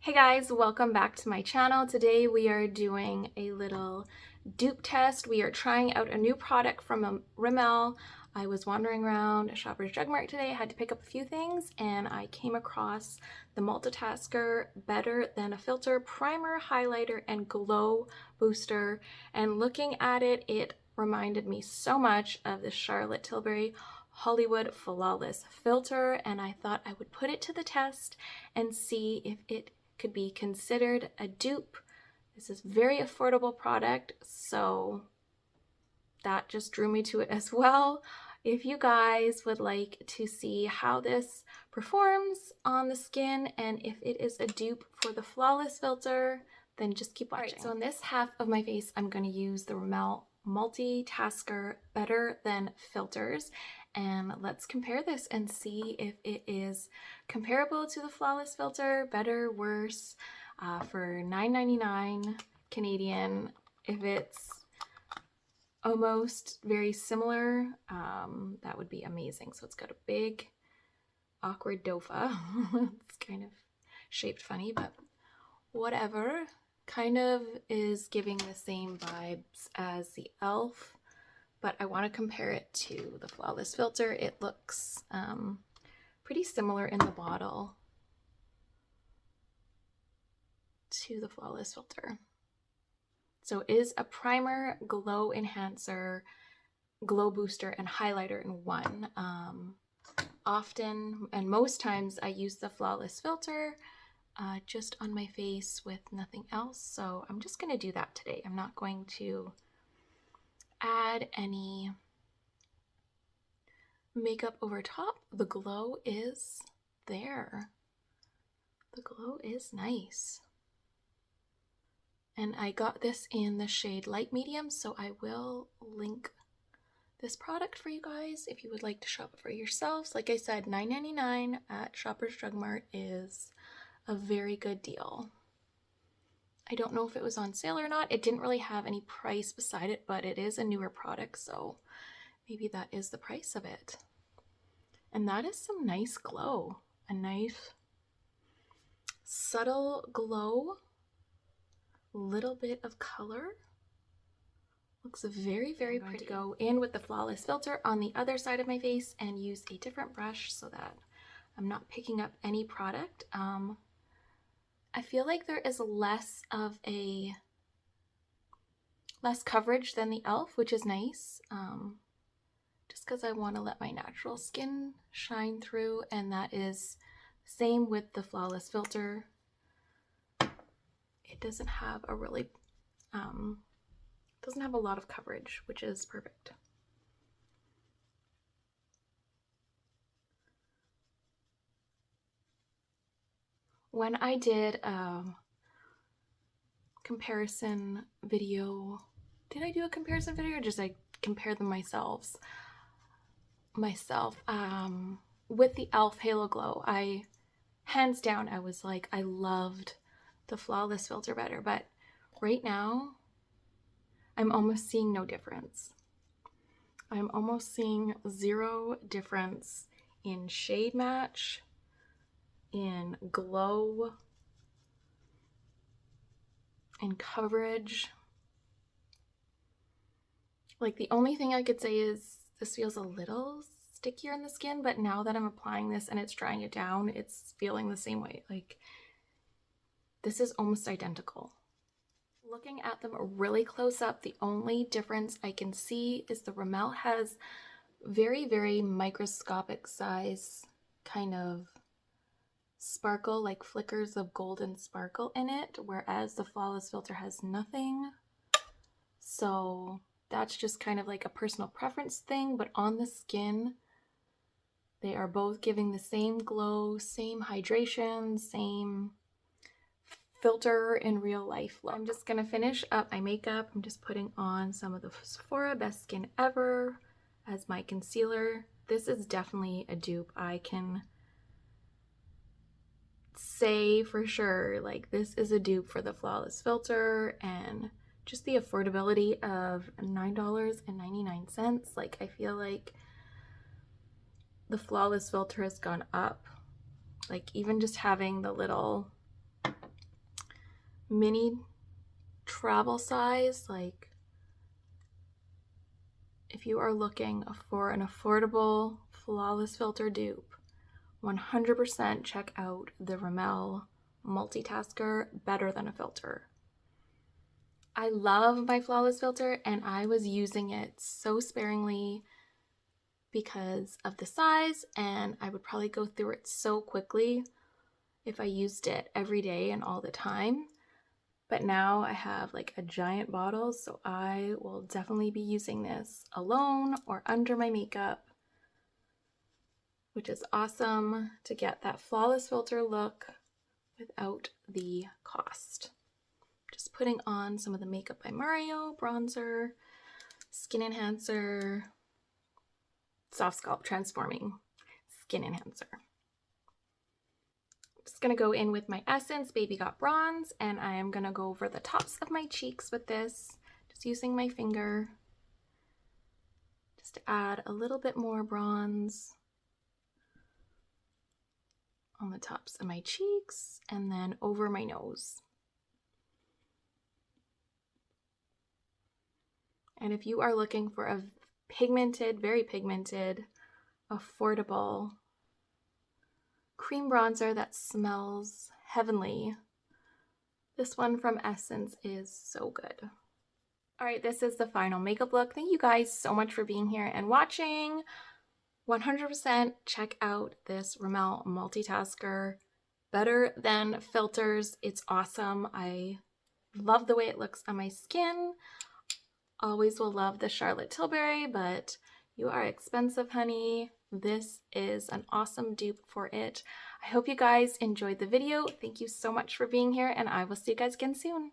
Hey guys, welcome back to my channel. Today we are doing a little dupe test. We are trying out a new product from Rimmel. I was wandering around Shoppers Drug Mart today. I had to pick up a few things and I came across the Multitasker Better Than a Filter Primer, Highlighter, and Glow Booster. And looking at it, it reminded me so much of the Charlotte Tilbury Hollywood Flawless Filter, and I thought I would put it to the test and see if it could be considered a dupe. This is a very affordable product, so that just drew me to it as well. If you guys would like to see how this performs on the skin and if it is a dupe for the Flawless Filter, then just keep watching. Right, so in this half of my face, I'm going to use the Rimmel Multitasker Better Than Filters, and let's compare this and see if it is comparable to the Flawless Filter, better, worse, for $9.99 Canadian. If it's almost very similar, that would be amazing. So it's got a big awkward dofa. It's kind of shaped funny, but whatever. Kind of is giving the same vibes as the e.l.f., but I want to compare it to the Flawless Filter. It looks pretty similar in the bottle to the Flawless Filter. So it is a primer, glow enhancer, glow booster, and highlighter in one. Often and most times I use the Flawless Filter just on my face with nothing else. So I'm just going to do that today. I'm not going to add any makeup over top. The glow is there. The glow is nice. And I got this in the shade light medium, so I will link this product for you guys if you would like to shop it for yourselves. Like I said, $9.99 at Shoppers Drug Mart is a very good deal. I don't know if it was on sale or not. It didn't really have any price beside it, but it is a newer product, so maybe that is the price of it. And that is some nice glow. A nice subtle glow, little bit of color. Looks very, very pretty. Go in with the Flawless Filter on the other side of my face and use a different brush so that I'm not picking up any product. I feel like there is less coverage than the e.l.f., which is nice, just because I want to let my natural skin shine through, and that is the same with the Flawless Filter. It doesn't have a really, doesn't have a lot of coverage, which is perfect. When I did a comparison video, did I do a comparison video or just I compare them myself with the e.l.f. Halo Glow? Hands down, I was like, I loved the Flawless Filter better, but right now I'm almost seeing no difference. I'm almost seeing zero difference in shade match, in glow, in coverage. Like, the only thing I could say is this feels a little stickier in the skin, but now that I'm applying this and it's drying it down, it's feeling the same way. Like, this is almost identical. Looking at them really close up, the only difference I can see is the Rimmel has very, very microscopic size kind of sparkle, like flickers of golden sparkle in it, whereas the Flawless Filter has nothing. So that's just kind of like a personal preference thing, but on the skin, they are both giving the same glow, same hydration, same filter in real life look. I'm just gonna finish up my makeup. I'm just putting on some of the Sephora Best Skin Ever as my concealer. This is definitely a dupe. I can say for sure, like, this is a dupe for the Flawless Filter, and just the affordability of $9.99. Like, I feel like the Flawless Filter has gone up. Like, even just having the little mini travel size. Like, if you are looking for an affordable flawless filter dupe, 100% check out the Rimmel Multitasker Better Than a Filter. I love my flawless filter, and I was using it so sparingly because of the size, and I would probably go through it so quickly if I used it every day and all the time. But now I have like a giant bottle, so I will definitely be using this alone or under my makeup, which is awesome to get that flawless filter look without the cost. Just putting on some of the Makeup by Mario bronzer, skin enhancer, soft scalp transforming skin enhancer. I'm just gonna go in with my Essence Baby Got Bronze, and I am gonna go over the tops of my cheeks with this, just using my finger, just to add a little bit more bronze on the tops of my cheeks and then over my nose. And if you are looking for a pigmented, very pigmented, affordable cream bronzer that smells heavenly, this one from Essence is so good. All right, this is the final makeup look. Thank you guys so much for being here and watching. 100% check out this Rimmel Multitasker Better Than Filters. It's awesome. I love the way it looks on my skin. Always will love the Charlotte Tilbury, but you are expensive, honey. This is an awesome dupe for it. I hope you guys enjoyed the video. Thank you so much for being here, and I will see you guys again soon.